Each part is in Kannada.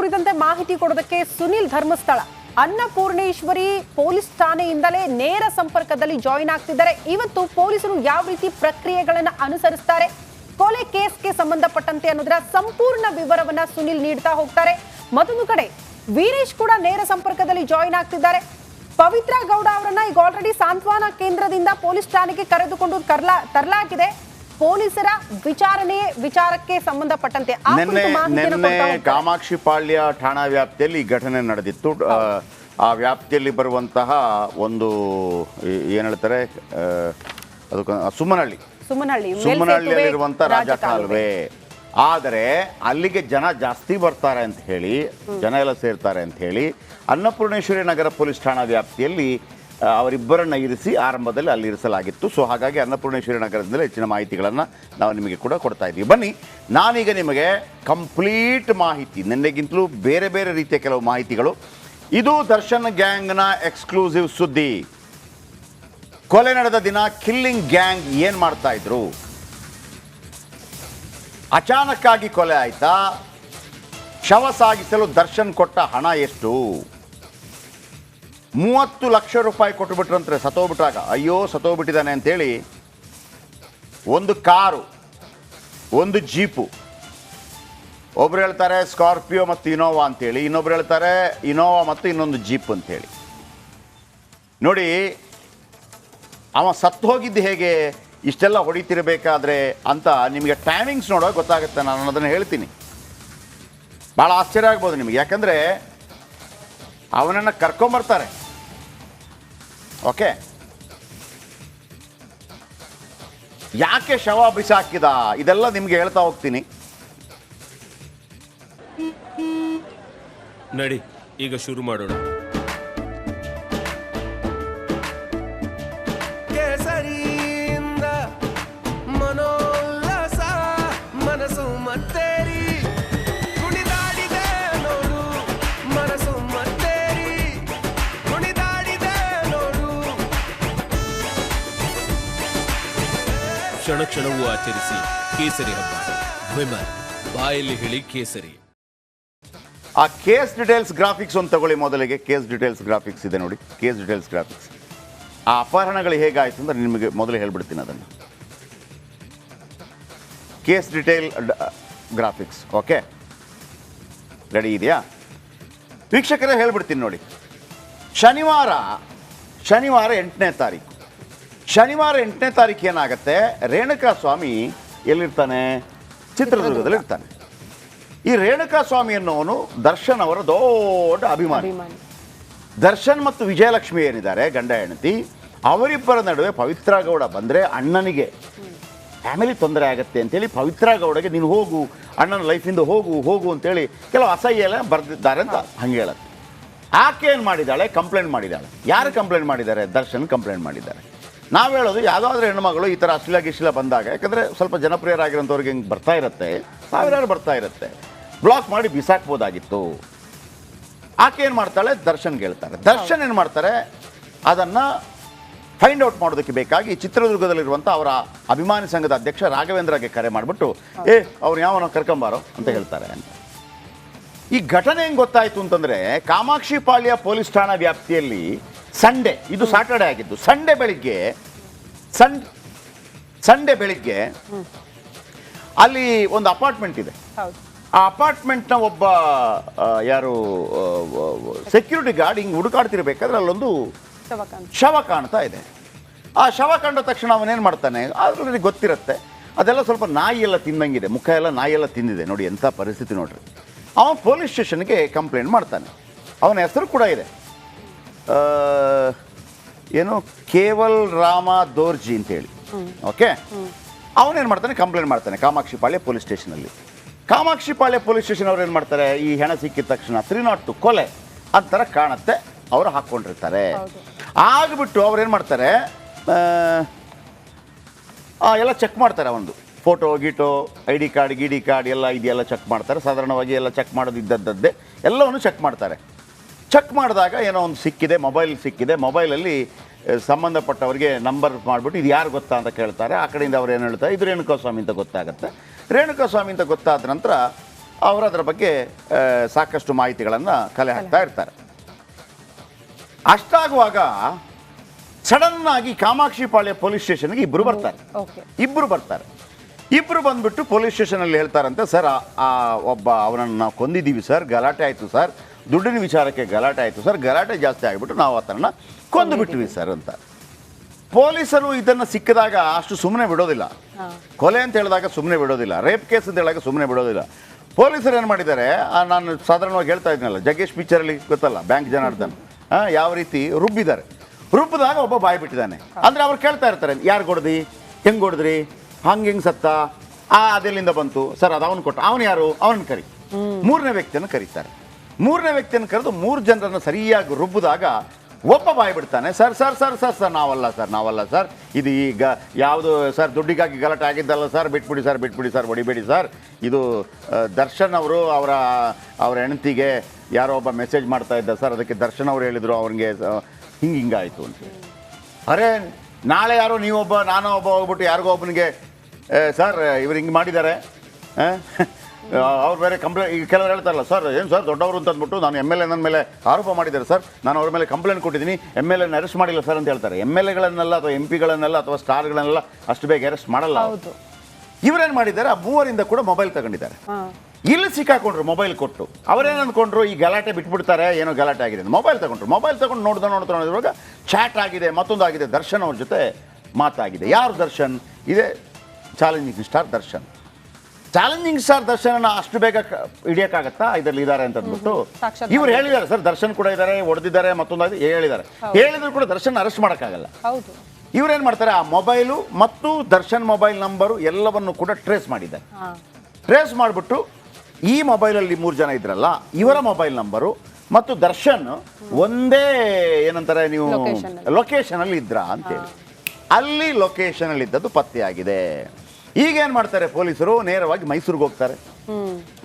ಕುರಿತಂತೆ ಮಾಹಿತಿ ಕೊಡೋದಕ್ಕೆ ಸುನಿಲ್ ಧರ್ಮಸ್ಥಳ ಅನ್ನಪೂರ್ಣೇಶ್ವರಿ ಪೊಲೀಸ್ ಠಾಣೆಯಿಂದಲೇ ನೇರ ಸಂಪರ್ಕದಲ್ಲಿ ಜಾಯಿನ್ ಆಗ್ತಿದ್ದಾರೆ. ಇವತ್ತು ಪೊಲೀಸರು ಯಾವ ರೀತಿ ಪ್ರಕ್ರಿಯೆಗಳನ್ನು ಅನುಸರಿಸ್ತಾರೆ, ಕೊಲೆ ಕೇಸ್ಗೆ ಸಂಬಂಧಪಟ್ಟಂತೆ ಅನ್ನೋದರ ಸಂಪೂರ್ಣ ವಿವರವನ್ನ ಸುನಿಲ್ ನೀಡ್ತಾ ಹೋಗ್ತಾರೆ. ಮತ್ತೊಂದು ಕಡೆ ವೀರೇಶ್ ಕೂಡ ನೇರ ಸಂಪರ್ಕದಲ್ಲಿ ಜಾಯಿನ್ ಆಗ್ತಿದ್ದಾರೆ. ಪವಿತ್ರ ಗೌಡ ಅವರನ್ನ ಈಗ ಆಲ್ರೆಡಿ ಸಾಂತ್ವನ ಕೇಂದ್ರದಿಂದ ಪೊಲೀಸ್ ಠಾಣೆಗೆ ಕರೆದುಕೊಂಡು ತರಲಾಗಿದೆ. ಪೊಲೀಸರ ವಿಚಾರಕ್ಕೆ ಸಂಬಂಧಪಟ್ಟಂತೆ ಕಾಮಾಕ್ಷಿ ಪಾಳ್ಯ ಠಾಣಾ ವ್ಯಾಪ್ತಿಯಲ್ಲಿ ಈ ಘಟನೆ ನಡೆದಿತ್ತು. ಆ ವ್ಯಾಪ್ತಿಯಲ್ಲಿ ಬರುವಂತಹ ಒಂದು ಏನ್ ಹೇಳ್ತಾರೆ, ಅದು ಸುಮ್ಮನಹಳ್ಳಿಯಲ್ಲಿರುವಂತ ರಾಜಕಾಲುವೆ. ಆದರೆ ಅಲ್ಲಿಗೆ ಜನ ಜಾಸ್ತಿ ಬರ್ತಾರೆ ಅಂತ ಹೇಳಿ, ಜನ ಎಲ್ಲ ಸೇರ್ತಾರೆ ಅಂತ ಹೇಳಿ ಅನ್ನಪೂರ್ಣೇಶ್ವರಿ ನಗರ ಪೊಲೀಸ್ ಠಾಣಾ ವ್ಯಾಪ್ತಿಯಲ್ಲಿ ಅವರಿಬ್ಬರನ್ನ ಇರಿಸಿ ಆರಂಭದಲ್ಲಿ ಅಲ್ಲಿ ಇರಿಸಲಾಗಿತ್ತು. ಸೊ ಹಾಗಾಗಿ ಅನ್ನಪೂರ್ಣೇಶ್ವರಿ ನಗರದಿಂದಲೇ ಹೆಚ್ಚಿನ ಮಾಹಿತಿಗಳನ್ನು ನಾವು ನಿಮಗೆ ಕೂಡ ಕೊಡ್ತಾ ಇದ್ದೀವಿ. ಬನ್ನಿ, ನಾನೀಗ ನಿಮಗೆ ಕಂಪ್ಲೀಟ್ ಮಾಹಿತಿ, ನಿನ್ನೆಗಿಂತಲೂ ಬೇರೆ ಬೇರೆ ರೀತಿಯ ಕೆಲವು ಮಾಹಿತಿಗಳು. ಇದು ದರ್ಶನ್ ಗ್ಯಾಂಗ್ನ ಎಕ್ಸ್ಕ್ಲೂಸಿವ್ ಸುದ್ದಿ. ಕೊಲೆ ನಡೆದ ದಿನ ಕಿಲ್ಲಿಂಗ್ ಗ್ಯಾಂಗ್ ಏನ್ ಮಾಡ್ತಾ ಇದ್ರು, ಅಚಾನಕ್ಕಾಗಿ ಕೊಲೆ ಆಯ್ತಾ, ಶವ ಸಾಗಿಸಲು ದರ್ಶನ್ ಕೊಟ್ಟ ಹಣ ಎಷ್ಟು, 30 ಲಕ್ಷ ರೂಪಾಯಿ ಕೊಟ್ಟುಬಿಟ್ರಂತೆ ಸತ್ತೋಗ್ಬಿಟ್ರಾಗ. ಅಯ್ಯೋ ಸತ್ತೋಗ್ಬಿಟ್ಟಿದ್ದಾನೆ ಅಂತೇಳಿ ಒಂದು ಕಾರು, ಒಂದು ಜೀಪು, ಒಬ್ರು ಹೇಳ್ತಾರೆ ಸ್ಕಾರ್ಪಿಯೋ ಮತ್ತು ಇನೋವಾ ಅಂತೇಳಿ, ಇನ್ನೊಬ್ರು ಹೇಳ್ತಾರೆ ಇನೋವಾ ಮತ್ತು ಇನ್ನೊಂದು ಜೀಪ್ ಅಂತೇಳಿ. ನೋಡಿ, ಅವ ಸತ್ತು ಹೋಗಿದ್ದು ಹೇಗೆ, ಇಷ್ಟೆಲ್ಲ ಹೊಡಿತಿರಬೇಕಾದ್ರೆ ಅಂತ ನಿಮಗೆ ಟೈಮಿಂಗ್ಸ್ ನೋಡೋ ಗೊತ್ತಾಗುತ್ತೆ. ನಾನು ಅದನ್ನು ಹೇಳ್ತೀನಿ, ಭಾಳ ಆಶ್ಚರ್ಯ ಆಗ್ಬೋದು ನಿಮಗೆ. ಯಾಕಂದರೆ ಅವನನ್ನು ಕರ್ಕೊಂಬರ್ತಾರೆ, ಓಕೆ, ಯಾಕೆ ಶವ ಬಿಸಾಕಿದ ಇದೆಲ್ಲ ನಿಮಗೆ ಹೇಳ್ತಾ ಹೋಗ್ತೀನಿ. ನಡಿ, ಈಗ ಶುರು ಮಾಡೋಣ. ಕೇಸರಿಯಿಂದ ಮನೋಲ್ಲಾಸ ಮನಸ್ಸು ಮತ್ತೇರಿ ಕುಣಿದಾಡಿದೆ ನೋಡು, ಮನಸ್ಸು ಮತ್ತೇರಿ ಕುಣಿದಾಡಿದೆ ನೋಡು. ಕ್ಷಣ ಕ್ಷಣವೂ ಆಚರಿಸಿ ಕೇಸರಿ ಹಬ್ಬ. ವಿಮಲ್ ಬಾಯಲ್ಲಿ ಹೇಳಿ ಕೇಸರಿ. ಆ ಕೇಸ್ ಡೀಟೇಲ್ಸ್ ಗ್ರಾಫಿಕ್ಸ್ ಒಂದು ತಗೊಳ್ಳಿ. ಮೊದಲಿಗೆ ಕೇಸ್ ಡೀಟೇಲ್ಸ್ ಗ್ರಾಫಿಕ್ಸ್ ಇದೆ ನೋಡಿ, ಕೇಸ್ ಡೀಟೇಲ್ಸ್ ಗ್ರಾಫಿಕ್ಸ್. ಆ ಅಪಹರಣಗಳು ಹೇಗಾಯಿತು ಅಂದರೆ ನಿಮಗೆ ಮೊದಲು ಹೇಳ್ಬಿಡ್ತೀನಿ ಅದನ್ನು. Case detail graphics okay, ready ಇದೆಯಾ ವೀಕ್ಷಕರೇ? ಹೇಳ್ಬಿಡ್ತೀನಿ ನೋಡಿ. ಶನಿವಾರ 8ನೇ ತಾರೀಕು, ಶನಿವಾರ 8ನೇ ತಾರೀಕು ಏನಾಗುತ್ತೆ, ರೇಣುಕಾ ಸ್ವಾಮಿ ಎಲ್ಲಿರ್ತಾನೆ, ಚಿತ್ರದುರ್ಗದಲ್ಲಿ ಇರ್ತಾನೆ. ಈ ರೇಣುಕಾ ಸ್ವಾಮಿ ಅನ್ನೋನು ದರ್ಶನ್ ಅವರ ದೊಡ್ಡ ಅಭಿಮಾನಿ. ದರ್ಶನ್ ಮತ್ತು ವಿಜಯಲಕ್ಷ್ಮಿ ಏನಿದ್ದಾರೆ ಗಂಡ ಹೆಂಡತಿ, ಅವರಿಬ್ಬರ ನಡುವೆ ಪವಿತ್ರ ಗೌಡ ಬಂದರೆ ಅಣ್ಣನಿಗೆ ಫ್ಯಾಮಿಲಿ ತೊಂದರೆ ಆಗುತ್ತೆ ಅಂತೇಳಿ ಪವಿತ್ರ ಗೌಡಗೆ ನೀನು ಹೋಗು, ಅಣ್ಣನ ಲೈಫಿಂದ ಹೋಗು ಅಂತೇಳಿ ಕೆಲವು ಅಸಹ್ಯ ಎಲ್ಲ ಬರೆದಿದ್ದಾರೆ ಅಂತ ಹಂಗೆ ಹೇಳುತ್ತೆ. ಆಕೆ ಏನು ಮಾಡಿದ್ದಾಳೆ, ಕಂಪ್ಲೇಂಟ್ ಮಾಡಿದ್ದಾಳೆ. ಯಾರು ಕಂಪ್ಲೇಂಟ್ ಮಾಡಿದ್ದಾರೆ? ದರ್ಶನ್ ಕಂಪ್ಲೇಂಟ್ ಮಾಡಿದ್ದಾರೆ. ನಾವು ಹೇಳೋದು ಯಾವುದಾದ್ರೂ ಹೆಣ್ಮಗಳು ಈ ಥರ ಅಶ್ಲೀಲ ಬಂದಾಗ, ಯಾಕಂದರೆ ಸ್ವಲ್ಪ ಜನಪ್ರಿಯರಾಗಿರೋಂಥವ್ರಿಗೆ ಹಿಂಗೆ ಬರ್ತಾ ಇರುತ್ತೆ, ಸಾವಿರಾರು ಬರ್ತಾ ಇರುತ್ತೆ, ಬ್ಲಾಕ್ ಮಾಡಿ ಬಿಸಾಕ್ಬೋದಾಗಿತ್ತು. ಆಕೆ ಏನು ಮಾಡ್ತಾಳೆ, ದರ್ಶನ್ಗೆ ಹೇಳ್ತಾರೆ. ದರ್ಶನ್ ಏನು ಮಾಡ್ತಾರೆ, ಅದನ್ನು ಫೈಂಡ್ ಔಟ್ ಮಾಡೋದಕ್ಕೆ ಬೇಕಾಗಿ ಚಿತ್ರದುರ್ಗದಲ್ಲಿರುವಂಥ ಅವರ ಅಭಿಮಾನಿ ಸಂಘದ ಅಧ್ಯಕ್ಷ ರಾಘವೇಂದ್ರಗೆ ಕರೆ ಮಾಡಿಬಿಟ್ಟು ಅವ್ರು ಯಾವನೋ ಕರ್ಕೊಂಬಾರೋ ಅಂತ ಹೇಳ್ತಾರೆ ಅಂತ. ಈ ಘಟನೆ ಹೆಂಗೆ ಗೊತ್ತಾಯಿತು ಅಂತಂದರೆ, ಕಾಮಾಕ್ಷಿ ಪಾಳ್ಯ ಪೊಲೀಸ್ ಠಾಣಾ ವ್ಯಾಪ್ತಿಯಲ್ಲಿ ಸಂಡೇ, ಇದು ಸಾಟರ್ಡೆ ಆಗಿದ್ದು, ಸಂಡೇ ಬೆಳಿಗ್ಗೆ ಅಲ್ಲಿ ಒಂದು ಅಪಾರ್ಟ್ಮೆಂಟ್ ಇದೆ. ಆ ಅಪಾರ್ಟ್ಮೆಂಟ್ನ ಒಬ್ಬ ಯಾರು ಸೆಕ್ಯೂರಿಟಿ ಗಾರ್ಡ್ ಹಿಂಗೆ ಹುಡುಕಾಡ್ತಿರ್ಬೇಕಾದ್ರೆ ಅಲ್ಲೊಂದು ಶವ ಕಾಣ್ತಾ ಇದೆ. ಆ ಶವ ಕಂಡ ತಕ್ಷಣ ಅವನೇನು ಮಾಡ್ತಾನೆ, ಅದರಲ್ಲಿ ಗೊತ್ತಿರುತ್ತೆ ಅದೆಲ್ಲ ಸ್ವಲ್ಪ ನಾಯಿ ಎಲ್ಲ ತಿಂದಂಗಿದೆ, ಮುಖ ಎಲ್ಲ ನಾಯಿ ಎಲ್ಲ ತಿಂದಿದೆ. ನೋಡಿ ಎಂಥ ಪರಿಸ್ಥಿತಿ ನೋಡ್ರಿ. ಅವನು ಪೊಲೀಸ್ ಸ್ಟೇಷನ್ಗೆ ಕಂಪ್ಲೇಂಟ್ ಮಾಡ್ತಾನೆ. ಅವನ ಹೆಸರು ಕೂಡ ಇದೆ, ಏನು ಕೇವಲ್ ರಾಮ ದೋರ್ಜಿ ಅಂತೇಳಿ, ಓಕೆ. ಅವನೇನು ಮಾಡ್ತಾನೆ, ಕಂಪ್ಲೇಂಟ್ ಮಾಡ್ತಾನೆ ಕಾಮಾಕ್ಷಿ ಪಾಳ್ಯ ಪೊಲೀಸ್ ಸ್ಟೇಷನಲ್ಲಿ. ಕಾಮಾಕ್ಷಿ ಪಾಳ್ಯ ಪೊಲೀಸ್ ಸ್ಟೇಷನ್ ಅವ್ರು ಏನು ಮಾಡ್ತಾರೆ, ಈ ಹೆಣ ಸಿಕ್ಕಿದ ತಕ್ಷಣ 302 ಕೊಲೆ ಅಂತರ ಕಾಣುತ್ತೆ, ಅವರು ಹಾಕ್ಕೊಂಡಿರ್ತಾರೆ. ಆಗಿಬಿಟ್ಟು ಅವ್ರು ಏನು ಮಾಡ್ತಾರೆ, ಎಲ್ಲ ಚೆಕ್ ಮಾಡ್ತಾರೆ. ಒಂದು ಫೋಟೋ ಗೀಟೋ, ID ಕಾರ್ಡ್ ಎಲ್ಲ ಇದೆಲ್ಲ ಚೆಕ್ ಮಾಡ್ತಾರೆ. ಸಾಧಾರಣವಾಗಿ ಎಲ್ಲ ಚೆಕ್ ಮಾಡೋದು ಇದ್ದದ್ದೇ ಎಲ್ಲವನ್ನು ಚೆಕ್ ಮಾಡ್ತಾರೆ. ಚೆಕ್ ಮಾಡಿದಾಗ ಏನೋ ಒಂದು ಸಿಕ್ಕಿದೆ, ಮೊಬೈಲ್ ಸಿಕ್ಕಿದೆ. ಮೊಬೈಲಲ್ಲಿ ಸಂಬಂಧಪಟ್ಟವರಿಗೆ ನಂಬರ್ ಮಾಡಿಬಿಟ್ಟು ಇದು ಯಾರು ಗೊತ್ತಾ ಅಂತ ಕೇಳ್ತಾರೆ. ಆ ಕಡೆಯಿಂದ ಅವ್ರು ಏನು ಹೇಳ್ತಾರೆ, ಇದು ರೇಣುಕಾ ಸ್ವಾಮಿ ಅಂತ ಗೊತ್ತಾಗುತ್ತೆ. ರೇಣುಕಾ ಸ್ವಾಮಿ ಅಂತ ಗೊತ್ತಾದ ನಂತರ ಅವರು ಅದರ ಬಗ್ಗೆ ಸಾಕಷ್ಟು ಮಾಹಿತಿಗಳನ್ನು ಕಲೆ ಹಾಕ್ತಾ ಇರ್ತಾರೆ. ಅಷ್ಟಾಗುವಾಗ ಸಡನ್ ಆಗಿ ಕಾಮಾಕ್ಷಿಪಾಳ್ಯ ಪೊಲೀಸ್ ಸ್ಟೇಷನ್ಗೆ ಇಬ್ಬರು ಬರ್ತಾರೆ. ಓಕೆ. ಇಬ್ಬರು ಬಂದ್ಬಿಟ್ಟು ಪೊಲೀಸ್ ಸ್ಟೇಷನಲ್ಲಿ ಹೇಳ್ತಾರಂತೆ, ಸರ್ ಒಬ್ಬ ಅವನನ್ನು ನಾವು ಕೊಂದಿದ್ದೀವಿ ಸರ್, ಗಲಾಟೆ ಆಯಿತು ಸರ್, ದುಡ್ಡಿನ ವಿಚಾರಕ್ಕೆ ಗಲಾಟೆ ಆಯಿತು ಸರ್, ಗಲಾಟೆ ಜಾಸ್ತಿ ಆಗಿಬಿಟ್ಟು ನಾವು ಆತನನ್ನು ಕೊಂದು ಬಿಟ್ವಿ ಸರ್ ಅಂತ. ಪೊಲೀಸರು ಇದನ್ನು ಸಿಕ್ಕಿದಾಗ ಅಷ್ಟು ಸುಮ್ಮನೆ ಬಿಡೋದಿಲ್ಲ. ಕೊಲೆ ಅಂತ ಹೇಳಿದಾಗ ಸುಮ್ಮನೆ ಬಿಡೋದಿಲ್ಲ, ರೇಪ್ ಕೇಸ್ ಅಂತ ಹೇಳಿದಾಗ ಸುಮ್ಮನೆ ಬಿಡೋದಿಲ್ಲ. ಪೊಲೀಸರು ಏನು ಮಾಡಿದ್ದಾರೆ, ನಾನು ಸಾಧಾರಣವಾಗಿ ಹೇಳ್ತಾ ಇದ್ನಲ್ಲ, ಜಗ್ಗೇಶ್ ಪಿಕ್ಚರಲ್ಲಿ ಗೊತ್ತಲ್ಲ, ಬ್ಯಾಂಕ್ ಜನಾರ್ದನ್ ಯಾವ ರೀತಿ ರುಬ್ಬಿದಾಗ ಒಬ್ಬ ಬಾಯಿ ಬಿಟ್ಟಿದ್ದಾನೆ. ಅಂದರೆ ಅವ್ರು ಕೇಳ್ತಾ ಇರ್ತಾರೆ, ಯಾರು ಹೊಡೆದಿ, ಹೆಂಗೆ ಹೊಡೆದ್ರಿ, ಹಂಗೆ ಸತ್ತ, ಅದೆಲ್ಲಿಂದ ಬಂತು ಸರ್, ಅದು ಅವನು ಕೊಟ್ಟ, ಅವನು ಯಾರು, ಅವನನ್ನು ಕರಿ. ಮೂರನೇ ವ್ಯಕ್ತಿಯನ್ನು ಕರೀತಾರೆ. ಮೂರನೇ ವ್ಯಕ್ತಿಯನ್ನು ಕರೆದು 3 ಜನರನ್ನು ಸರಿಯಾಗಿ ರುಬ್ಬಿದಾಗ ಒಬ್ಬ ಬಾಯಿ ಬಿಡ್ತಾನೆ, sir sir sir sir sir ನಾವಲ್ಲ ಸರ್, ಇದು ಈಗ ಯಾವುದು ಸರ್, ದುಡ್ಡಿಗಾಗಿ ಗಲಾಟೆ ಆಗಿದ್ದಲ್ಲ ಸರ್, ಬಿಟ್ಬಿಡಿ ಸರ್, ಹೊಡಿಬೇಡಿ ಸರ್, ಇದು ದರ್ಶನ್ ಅವರು ಅವರ ಹೆಂಡತಿಗೆ ಯಾರೋ ಒಬ್ಬ ಮೆಸೇಜ್ ಮಾಡ್ತಾ ಇದ್ದ ಸರ್, ಅದಕ್ಕೆ ದರ್ಶನ್ ಅವರು ಹೇಳಿದರು ಅವ್ರಿಗೆ ಹಿಂಗಾಯಿತು ಅಂತ. ಅರೆ ನಾಳೆ ಯಾರೋ ನೀವೊಬ್ಬ ನಾನೋ ಒಬ್ಬ ಹೋಗ್ಬಿಟ್ಟು ಯಾರಿಗೋ ಒಬ್ಬನಿಗೆ ಸರ್ ಇವ್ರು ಹಿಂಗೆ ಮಾಡಿದ್ದಾರೆ, ಅವ್ರು ಬೇರೆ ಕಂಪ್ಲೇಂಟ್, ಈಗ ಕೆಲವರು ಹೇಳ್ತಾರಲ್ಲ ಸರ್, ಏನು ಸರ್ ದೊಡ್ಡವರು ಅಂತ ಅಂದ್ಬಿಟ್ಟು ನಾನು MLA ನನ್ನ ಮೇಲೆ ಆರೋಪ ಮಾಡಿದ್ದಾರೆ ಸರ್, ನಾನು ಅವ್ರ ಮೇಲೆ ಕಂಪ್ಲೇಂಟ್ ಕೊಟ್ಟಿದ್ದೀನಿ, MLA ಅರೆಸ್ಟ್ ಮಾಡಿಲ್ಲ ಸರ್ ಅಂತ ಹೇಳ್ತಾರೆ. MLAಗಳನ್ನೆಲ್ಲ ಅಥವಾ MP ಗಳನ್ನೆಲ್ಲ ಅಥವಾ ಸ್ಟಾರ್ಗಳನ್ನೆಲ್ಲ ಅಷ್ಟು ಬೇಗ ಅರೆಸ್ಟ್ ಮಾಡಲ್ಲ. ಇವರೇನು ಮಾಡಿದ್ದಾರೆ, ಆ 3ರಿಂದ ಕೂಡ ಮೊಬೈಲ್ ತಗೊಂಡಿದ್ದಾರೆ. ಇಲ್ಲಿ ಸಿಕ್ಕಾಕೊಂಡ್ರು ಮೊಬೈಲ್ ಕೊಟ್ಟು. ಅವರೇನು ಅಂದ್ಕೊಂಡ್ರು, ಈ ಗಲಾಟೆ ಬಿಟ್ಬಿಡ್ತಾರೆ, ಏನೋ ಗಲಾಟೆ ಆಗಿದೆ, ಮೊಬೈಲ್ ತಗೊಂಡು ನೋಡಿದಾಗ ಚಾಟ್ ಆಗಿದೆ, ಮತ್ತೊಂದು ಆಗಿದೆ, ದರ್ಶನ್ ಅವ್ರ ಜೊತೆ ಮಾತಾಗಿದೆ. ಯಾರು ದರ್ಶನ್? ಇದೇ challenging star Darshan. Challenging star ದರ್ಶನ ಅಷ್ಟು ಬೇಗ ಹಿಡಿಯೋಕ್ಕಾಗತ್ತಾ, ಇದರಲ್ಲಿ ಇದ್ದಾರೆ ಅಂತ ಅಂದ್ಬಿಟ್ಟು ಇವ್ರು ಹೇಳಿದ್ದಾರೆ, ಸರ್ ದರ್ಶನ್ ಕೂಡ ಇದ್ದಾರೆ, ಹೊಡೆದಿದ್ದಾರೆ, ಮತ್ತೊಂದು ಹೇಳಿದ್ದಾರೆ. ಹೇಳಿದ್ರು ಕೂಡ ದರ್ಶನ್ ಅರೆಸ್ಟ್ ಮಾಡೋಕ್ಕಾಗಲ್ಲ. ಇವ್ರೇನು ಮಾಡ್ತಾರೆ, ಆ ಮೊಬೈಲು ಮತ್ತು ದರ್ಶನ್ ಮೊಬೈಲ್ ನಂಬರು ಎಲ್ಲವನ್ನು ಕೂಡ ಟ್ರೇಸ್ ಮಾಡಿದ್ದಾರೆ. ಟ್ರೇಸ್ ಮಾಡಿಬಿಟ್ಟು ಈ ಮೊಬೈಲಲ್ಲಿ 3 ಜನ ಇದ್ರಲ್ಲ, ಇವರ ಮೊಬೈಲ್ ನಂಬರು ಮತ್ತು ದರ್ಶನ್ ಒಂದೇ ಏನಂತಾರೆ ನೀವು ಲೊಕೇಶನಲ್ಲಿ ಇದ್ರ ಅಂತೇಳಿ, ಅಲ್ಲಿ ಲೊಕೇಶನಲ್ಲಿ ಇದ್ದದ್ದು ಪತ್ತೆಯಾಗಿದೆ. ಈಗ ಏನು ಮಾಡ್ತಾರೆ ಪೊಲೀಸರು, ನೇರವಾಗಿ ಮೈಸೂರಿಗೆ ಹೋಗ್ತಾರೆ.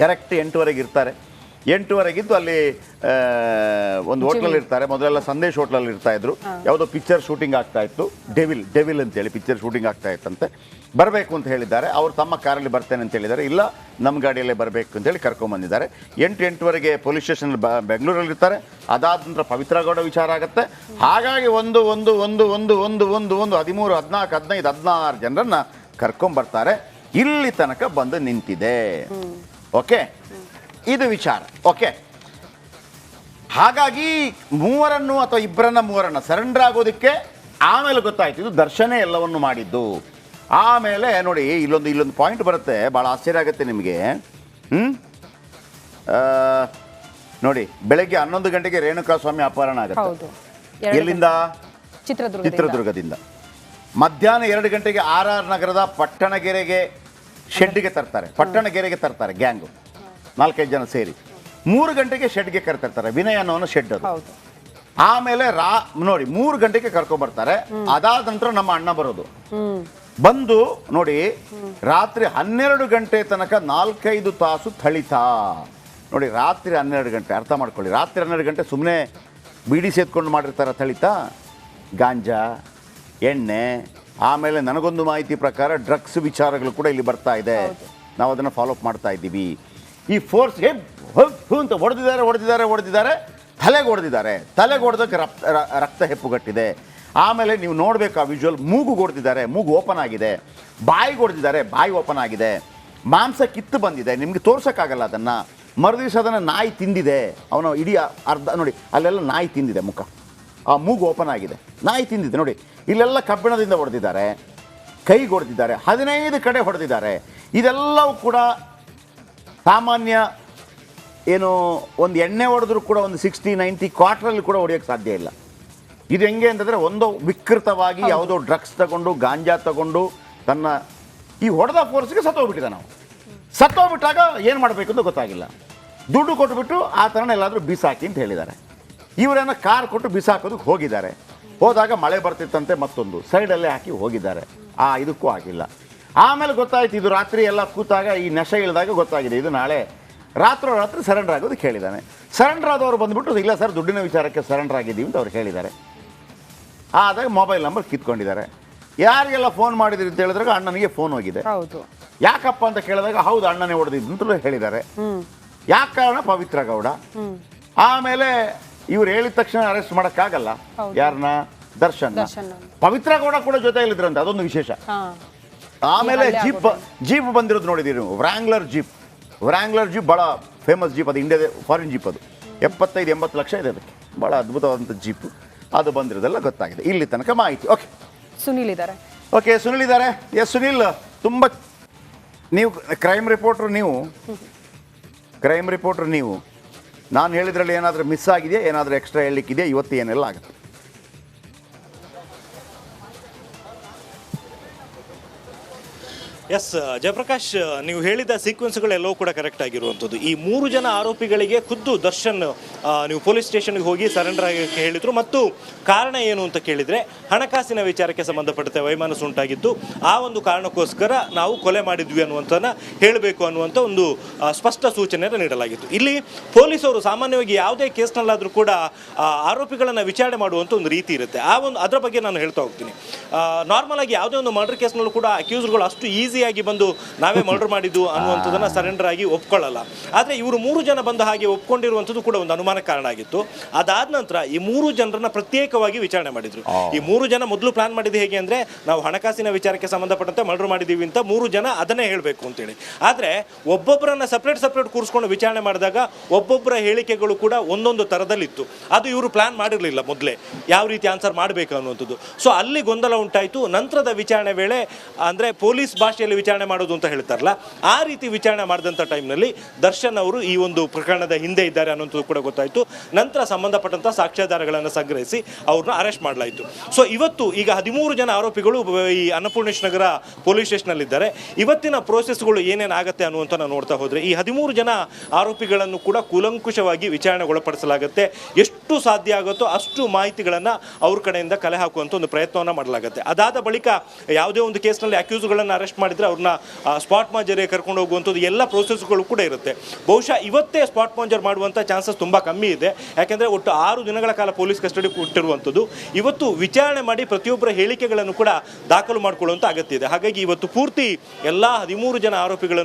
ಕರೆಕ್ಟ್ 8:30 ಇರ್ತಾರೆ. 8:30 ಅಲ್ಲಿ ಒಂದು ಹೋಟ್ಲಲ್ಲಿ ಇರ್ತಾರೆ. ಮೊದಲೆಲ್ಲ ಸಂದೇಶ್ ಹೋಟ್ಲಲ್ಲಿ ಇರ್ತಾ ಇದ್ರು. ಯಾವುದೋ ಪಿಕ್ಚರ್ ಶೂಟಿಂಗ್ ಆಗ್ತಾ ಇತ್ತು, ಡೆವಿಲ್ ಅಂತೇಳಿ ಪಿಕ್ಚರ್ ಶೂಟಿಂಗ್ ಆಗ್ತಾ ಇತ್ತಂತೆ. ಬರಬೇಕು ಅಂತ ಹೇಳಿದ್ದಾರೆ. ಅವರು ತಮ್ಮ ಕಾರಲ್ಲಿ ಬರ್ತೇನೆ ಅಂತ ಹೇಳಿದ್ದಾರೆ. ಇಲ್ಲ ನಮ್ಮ ಗಾಡಿಯಲ್ಲೇ ಬರಬೇಕು ಅಂತೇಳಿ ಕರ್ಕೊಂಡ್ಬಂದಿದ್ದಾರೆ. 8:30 ಪೊಲೀಸ್ ಸ್ಟೇಷನ್ ಬೆಂಗಳೂರಲ್ಲಿ ಇರ್ತಾರೆ. ಅದಾದ ನಂತರ ಪವಿತ್ರ ಗೌಡ ವಿಚಾರ ಆಗುತ್ತೆ. ಹಾಗಾಗಿ ಒಂದು 13, 14, 15, 16 ಜನರನ್ನ ಕರ್ಕೊಂಡ್ಬರ್ತಾರೆ. ಇಲ್ಲಿ ತನಕ ಬಂದು ನಿಂತಿದೆ. ಓಕೆ, ಇದು ವಿಚಾರ. ಓಕೆ, ಹಾಗಾಗಿ 3 ಅಥವಾ 2 ಸರೆಂಡರ್ ಆಗೋದಕ್ಕೆ ಆಮೇಲೆ ಗೊತ್ತಾಯ್ತು ಇದು ದರ್ಶನೇ ಎಲ್ಲವನ್ನು ಮಾಡಿದ್ದು. ಆಮೇಲೆ ನೋಡಿ, ಇಲ್ಲೊಂದು ಪಾಯಿಂಟ್ ಬರುತ್ತೆ, ಭಾಳ ಆಶ್ಚರ್ಯ ಆಗುತ್ತೆ ನಿಮಗೆ. ನೋಡಿ, ಬೆಳಗ್ಗೆ 11 ಗಂಟೆಗೆ ರೇಣುಕಾಸ್ವಾಮಿ ಅಪಹರಣ ಆಗುತ್ತೆ. ಎಲ್ಲಿಂದ? ಚಿತ್ರದುರ್ಗದಿಂದ. ಮಧ್ಯಾಹ್ನ 2 ಗಂಟೆಗೆ RR ನಗರದ ಪಟ್ಟಣಗೆರೆಗೆ ತರ್ತಾರೆ ಗ್ಯಾಂಗು, 4-5 ಜನ ಸೇರಿ. 3 ಗಂಟೆಗೆ ಶೆಡ್ಗೆ ಕರ್ತಿರ್ತಾರೆ. ವಿನಯ್ ಅನ್ನೋನು ಶೆಡ್ ಅದು. ಆಮೇಲೆ ನೋಡಿ 3 ಗಂಟೆಗೆ ಕರ್ಕೊಂಡ್ಬರ್ತಾರೆ. ಅದಾದ ನಂತರ ನಮ್ಮ ಅಣ್ಣ ಬರೋದು. ಬಂದು ನೋಡಿ, ರಾತ್ರಿ 12 ಗಂಟೆ ತನಕ 4-5 ತಾಸು ಥಳಿತ. ನೋಡಿ, ರಾತ್ರಿ 12 ಗಂಟೆ, ಅರ್ಥ ಮಾಡ್ಕೊಳ್ಳಿ. ರಾತ್ರಿ 12 ಗಂಟೆ ಸುಮ್ಮನೆ ಬೀಡಿ ಸೇದ್ಕೊಂಡು ಮಾಡಿರ್ತಾರೆ ಥಳಿತ. ಗಾಂಜಾ, ಎಣ್ಣೆ, ಆಮೇಲೆ ನನಗೊಂದು ಮಾಹಿತಿ ಪ್ರಕಾರ ಡ್ರಗ್ಸ್ ವಿಚಾರಗಳು ಕೂಡ ಇಲ್ಲಿ ಬರ್ತಾ ಇದೆ. ನಾವು ಅದನ್ನು ಫಾಲೋಅಪ್ ಮಾಡ್ತಾ ಇದ್ದೀವಿ. ಈ ಫೋರ್ಸ್ ಅಂತ ಹೊಡೆದಿದ್ದಾರೆ, ತಲೆಗೆ ಹೊಡೆದಕ್ಕೆ ರಕ್ತ ಹೆಪ್ಪುಗಟ್ಟಿದೆ. ಆಮೇಲೆ ನೀವು ನೋಡಬೇಕು ಆ ವಿಜುವಲ್, ಮೂಗು ಹೊಡೆದಿದ್ದಾರೆ, ಮೂಗು ಓಪನ್ ಆಗಿದೆ. ಬಾಯಿಗೆ ಹೊಡೆದಿದ್ದಾರೆ, ಬಾಯಿ ಓಪನ್ ಆಗಿದೆ. ಮಾಂಸ ಕಿತ್ತು ಬಂದಿದೆ, ನಿಮಗೆ ತೋರ್ಸೋಕ್ಕಾಗಲ್ಲ ಅದನ್ನು. ಮರುದಿವಸ ಅದನ್ನು ನಾಯಿ ತಿಂದಿದೆ. ಅವನು ಇಡೀ ಅರ್ಧ ನೋಡಿ, ಅಲ್ಲೆಲ್ಲ ನಾಯಿ ತಿಂದಿದೆ ಮುಖ. ಆ ಮೂಗು ಓಪನ್ ಆಗಿದೆ, ನಾಯಿ ತಿಂದಿದೆ. ನೋಡಿ, ಇಲ್ಲೆಲ್ಲ ಕಬ್ಬಿಣದಿಂದ ಹೊಡೆದಿದ್ದಾರೆ, ಕೈಗೆ ಹೊಡೆದಿದ್ದಾರೆ, 15 ಕಡೆ ಹೊಡೆದಿದ್ದಾರೆ. ಇದೆಲ್ಲವೂ ಕೂಡ ಸಾಮಾನ್ಯ ಏನು ಒಂದು ಎಣ್ಣೆ ಹೊಡೆದ್ರೂ ಕೂಡ ಒಂದು 60-90 ಕ್ವಾರ್ಟ್ರಲ್ಲಿ ಕೂಡ ಹೊಡೆಯೋಕ್ಕೆ ಸಾಧ್ಯ ಇಲ್ಲ. ಇದು ಹೆಂಗೆ ಅಂತಂದರೆ, ಒಂದು ವಿಕೃತವಾಗಿ ಯಾವುದೋ ಡ್ರಗ್ಸ್ ತಗೊಂಡು, ಗಾಂಜಾ ತಗೊಂಡು ತನ್ನ ಈ ಹೊಡೆದ ಫೋರ್ಸ್ಗೆ ಸತ್ತೋಗ್ಬಿಟ್ಟಿದೆ. ನಾವು ಸತ್ತೋಗ್ಬಿಟ್ಟಾಗ ಏನು ಮಾಡಬೇಕು ಅಂತ ಗೊತ್ತಾಗಿಲ್ಲ. ದುಡ್ಡು ಕೊಟ್ಟುಬಿಟ್ಟು ಆ ಥರನ ಎಲ್ಲಾದರೂ ಬಿಸಾಕಿ ಅಂತ ಹೇಳಿದ್ದಾರೆ. ಇವರೇನೋ ಕಾರ್ ಕೊಟ್ಟು ಬಿಸಾಕೋದಕ್ಕೆ ಹೋಗಿದ್ದಾರೆ. ಹೋದಾಗ ಮಳೆ ಬರ್ತಿತ್ತಂತೆ, ಮತ್ತೊಂದು ಸೈಡಲ್ಲೇ ಹಾಕಿ ಹೋಗಿದ್ದಾರೆ. ಇದಕ್ಕೂ ಆಗಿಲ್ಲ. ಆಮೇಲೆ ಗೊತ್ತಾಯ್ತು, ಇದು ರಾತ್ರಿ ಎಲ್ಲ ಕೂತಾಗ ಈ ನಶೆ ಇಳಿದಾಗ ಗೊತ್ತಾಗಿದೆ, ಇದು ನಾಳೆ ರಾತ್ರಿ ಸರೆಂಡರ್ ಆಗೋದಕ್ಕೆ ಹೇಳಿದ್ದಾನೆ. ಸರೆಂಡರ್ ಆದವರು ಬಂದುಬಿಟ್ಟು, ಇಲ್ಲ ಸರ್ ದುಡ್ಡಿನ ವಿಚಾರಕ್ಕೆ ಸರೆಂಡರ್ ಆಗಿದ್ದೀವಿ ಅಂತ ಅವ್ರು ಹೇಳಿದ್ದಾರೆ. ಆದಾಗ ಮೊಬೈಲ್ ನಂಬರ್ ಕಿತ್ಕೊಂಡಿದ್ದಾರೆ. ಯಾರಿಗೆಲ್ಲ ಫೋನ್ ಮಾಡಿದ್ರಿ ಅಂತ ಹೇಳಿದಾಗ ಅಣ್ಣನಿಗೆ ಫೋನ್ ಹೋಗಿದೆ. ಹೌದು. ಯಾಕಪ್ಪ ಅಂತ ಕೇಳಿದಾಗ ಹೌದು ಅಣ್ಣನೇ ಹೊಡೆದಿದ್ದು ಅಂತಲೂ ಹೇಳಿದ್ದಾರೆ. ಯಾಕೆ ಕಾರಣ ಪವಿತ್ರ ಗೌಡ. ಆಮೇಲೆ ಇವ್ರು ಹೇಳಿದ ತಕ್ಷಣ ಅರೆಸ್ಟ್ ಮಾಡೋಕ್ಕಾಗಲ್ಲ. ಯಾರನ್ನ? ದರ್ಶನ್. ಪವಿತ್ರ ಗೌಡ ಕೂಡ ಜೊತೆಯಲ್ಲಿದ್ರಂತೆ, ಅದೊಂದು ವಿಶೇಷ. ಆಮೇಲೆ ಜೀಪ್ ಬಂದಿರೋದು ನೋಡಿದ್ದೀರಿ ನೀವು, ವ್ರಾಂಗ್ಲರ್ ಜೀಪ್ ಭಾಳ ಫೇಮಸ್ ಜೀಪ್, ಅದು ಇಂಡಿಯಾದ ಫಾರಿನ್ ಜೀಪ್. ಅದು 75-80 ಲಕ್ಷ ಇದೆ ಅದಕ್ಕೆ, ಭಾಳ ಅದ್ಭುತವಾದಂಥ ಜೀಪ್. ಅದು ಬಂದಿರೋದೆಲ್ಲ ಗೊತ್ತಾಗಿದೆ. ಇಲ್ಲಿ ತನಕ ಮಾಹಿತಿ. ಓಕೆ, ಸುನಿಲ್ ಇದ್ದಾರೆ. ಓಕೆ, ಸುನಿಲ್ ಇದ್ದಾರೆ. ಎಸ್ ಸುನಿಲ್, ತುಂಬ ನೀವು ಕ್ರೈಮ್ ರಿಪೋರ್ಟರ್ ನೀವು ನಾನು ಹೇಳಿದ್ರಲ್ಲಿ ಏನಾದರೂ ಮಿಸ್ ಆಗಿದೆಯಾ, ಏನಾದರೂ ಎಕ್ಸ್ಟ್ರಾ ಹೇಳಲಿಕ್ಕಿದೆಯಾ, ಇವತ್ತು ಏನೆಲ್ಲ ಆಗುತ್ತೆ? ಎಸ್ ಜಯಪ್ರಕಾಶ್, ನೀವು ಹೇಳಿದ ಸೀಕ್ವೆನ್ಸ್ಗಳೆಲ್ಲವೂ ಕೂಡ ಕರೆಕ್ಟ್ ಆಗಿರುವಂಥದ್ದು. ಈ 3 ಜನ ಆರೋಪಿಗಳಿಗೆ ಖುದ್ದು ದರ್ಶನ್ ನೀವು ಪೊಲೀಸ್ ಸ್ಟೇಷನ್ಗೆ ಹೋಗಿ ಸರೆಂಡರ್ ಆಗಿ ಹೇಳಿದರು. ಮತ್ತು ಕಾರಣ ಏನು ಅಂತ ಕೇಳಿದರೆ, ಹಣಕಾಸಿನ ವಿಚಾರಕ್ಕೆ ಸಂಬಂಧಪಟ್ಟಂತೆ ವೈಮನಸ್ಸು ಉಂಟಾಗಿದ್ದು, ಆ ಒಂದು ಕಾರಣಕ್ಕೋಸ್ಕರ ನಾವು ಕೊಲೆ ಮಾಡಿದ್ವಿ ಅನ್ನುವಂಥದ್ದನ್ನು ಹೇಳಬೇಕು ಅನ್ನುವಂಥ ಒಂದು ಸ್ಪಷ್ಟ ಸೂಚನೆಯನ್ನು ನೀಡಲಾಗಿತ್ತು. ಇಲ್ಲಿ ಪೊಲೀಸರು ಸಾಮಾನ್ಯವಾಗಿ ಯಾವುದೇ ಕೇಸ್ನಲ್ಲಾದರೂ ಕೂಡ ಆರೋಪಿಗಳನ್ನು ವಿಚಾರಣೆ ಮಾಡುವಂಥ ಒಂದು ರೀತಿ ಇರುತ್ತೆ. ಅದರ ಬಗ್ಗೆ ನಾನು ಹೇಳ್ತಾ ಹೋಗ್ತೀನಿ. ನಾರ್ಮಲ್ ಆಗಿ ಯಾವುದೇ ಒಂದು ಮರ್ಡರ್ ಕೇಸ್ನಲ್ಲೂ ಕೂಡ ಅಕ್ಯೂಸ್ಗಳು ಅಷ್ಟು ಈಸಿಯಾಗಿ ಬಂದು ನಾವೇ ಮರ್ಡರ್ ಮಾಡಿದ್ದು ಅನ್ನುವಂಥದ್ದನ್ನು ಸರೆಂಡರ್ ಆಗಿ ಒಪ್ಕೊಳ್ಳಲ್ಲ. ಆದರೆ ಇವರು 3 ಜನ ಬಂದ ಹಾಗೆ ಒಪ್ಕೊಂಡಿರುವಂಥದ್ದು ಕೂಡ ಒಂದು ಅನುಮಾನಕ್ಕೆ ಕಾರಣ ಆಗಿತ್ತು. ಅದಾದ ನಂತರ ಈ 3 ಜನರನ್ನ ಪ್ರತ್ಯೇಕವಾಗಿ ವಿಚಾರಣೆ ಮಾಡಿದ್ರು. ಈ 3 ಜನ ಮೊದಲು ಪ್ಲಾನ್ ಮಾಡಿದ್ದು ಹೇಗೆ ಅಂದರೆ, ನಾವು ಹಣಕಾಸಿನ ವಿಚಾರಕ್ಕೆ ಸಂಬಂಧಪಟ್ಟಂತೆ ಮರ್ಡರ್ ಮಾಡಿದ್ದೀವಿ ಅಂತ 3 ಜನ ಅದನ್ನೇ ಹೇಳಬೇಕು ಅಂತೇಳಿ. ಆದರೆ ಒಬ್ಬೊಬ್ಬರನ್ನ ಸಪ್ರೇಟ್ ಕೂರಿಸ್ಕೊಂಡು ವಿಚಾರಣೆ ಮಾಡಿದಾಗ ಒಬ್ಬೊಬ್ಬರ ಹೇಳಿಕೆಗಳು ಕೂಡ ಒಂದೊಂದು ಥರದಲ್ಲಿತ್ತು. ಅದು ಇವರು ಪ್ಲಾನ್ ಮಾಡಿರಲಿಲ್ಲ ಮೊದಲೇ, ಯಾವ ರೀತಿ ಆನ್ಸರ್ ಮಾಡಬೇಕು ಅನ್ನುವಂಥದ್ದು. ಸೊ ಅಲ್ಲಿ ಗೊಂದಲ ಉಂಟಾಯಿತು. ನಂತರದ ವಿಚಾರಣೆ ವೇಳೆ, ಅಂದರೆ ಪೊಲೀಸ್ ಭಾಷೆಯಲ್ಲಿ ವಿಚಾರಣೆ ಮಾಡೋದು ಅಂತ ಹೇಳ್ತಾರಲ್ಲ, ಆ ರೀತಿ ವಿಚಾರಣೆ ಮಾಡಿದಂಥ ಟೈಮ್ನಲ್ಲಿ ದರ್ಶನ್ ಅವರು ಈ ಒಂದು ಪ್ರಕರಣದ ಹಿಂದೆ ಇದ್ದಾರೆ ಅನ್ನೋದು ಕೂಡ ಗೊತ್ತಾಯಿತು. ನಂತರ ಸಂಬಂಧಪಟ್ಟಂಥ ಸಾಕ್ಷ್ಯಾಧಾರಗಳನ್ನು ಸಂಗ್ರಹಿಸಿ ಅವ್ರನ್ನ ಅರೆಸ್ಟ್ ಮಾಡಲಾಯಿತು. ಸೊ ಇವತ್ತು ಈಗ 13 ಜನ ಆರೋಪಿಗಳು ಈ ಅನ್ನಪೂರ್ಣೇಶ್ ನಗರ ಪೊಲೀಸ್ ಸ್ಟೇಷನ್ನಲ್ಲಿದ್ದಾರೆ. ಇವತ್ತಿನ ಪ್ರೋಸೆಸ್ಗಳು ಏನೇನಾಗುತ್ತೆ ಅನ್ನುವಂಥ ನಾವು ನೋಡ್ತಾ ಹೋದರೆ, ಈ 13 ಜನ ಆರೋಪಿಗಳನ್ನು ಕೂಡ ಕೂಲಂಕುಷವಾಗಿ ವಿಚಾರಣೆಗೊಳಪಡಿಸಲಾಗುತ್ತೆ. ಎಷ್ಟು ಸಾಧ್ಯ ಆಗುತ್ತೋ ಅಷ್ಟು ಮಾಹಿತಿಗಳನ್ನು ಅವ್ರ ಕಡೆಯಿಂದ ಕಲೆ ಹಾಕುವಂಥ ಒಂದು ಪ್ರಯತ್ನವನ್ನು ಮಾಡಲಾಗುತ್ತೆ. ಅದಾದ ಬಳಿಕ ಯಾವುದೇ ಒಂದು ಕೇಸ್ನಲ್ಲಿ ಅಕ್ಯೂಸ್ಗಳನ್ನು ಅರೆಸ್ಟ್ ಮಾಡಿದರೆ ಅವ್ರನ್ನ ಸ್ಪಾಟ್ ಮಾಂಜರಿಗೆ ಕರ್ಕೊಂಡು ಹೋಗುವಂಥದ್ದು ಎಲ್ಲ ಪ್ರೋಸೆಸ್ಗಳು ಕೂಡ ಇರುತ್ತೆ. ಬಹುಶಃ ಇವತ್ತೇ ಸ್ಪಾಟ್ ಮಾಂಜರ್ ಮಾಡುವಂಥ ಚಾನ್ಸಸ್ ತುಂಬ ಕಮ್ಮಿ ಇದೆ. ಯಾಕೆಂದರೆ ಒಟ್ಟು 6 ದಿನಗಳ ಕಾಲ ಪೊಲೀಸ್ ಕಸ್ಟಡಿ ಕೊಟ್ಟಿರುವಂಥದ್ದು. ಇವತ್ತು ವಿಚಾರಣೆ ಮಾಡಿ ಪ್ರತಿಯೊಬ್ಬರ ಹೇಳಿಕೆಗಳನ್ನು ಕೂಡ ದಾಖಲು ಮಾಡಿಕೊಳ್ಳುವಂಥ ಅಗತ್ಯ ಇದೆ. ಹಾಗಾಗಿ ಇವತ್ತು ಪೂರ್ತಿ ಎಲ್ಲ 13 ಜನ ಆರೋಪಿಗಳನ್ನು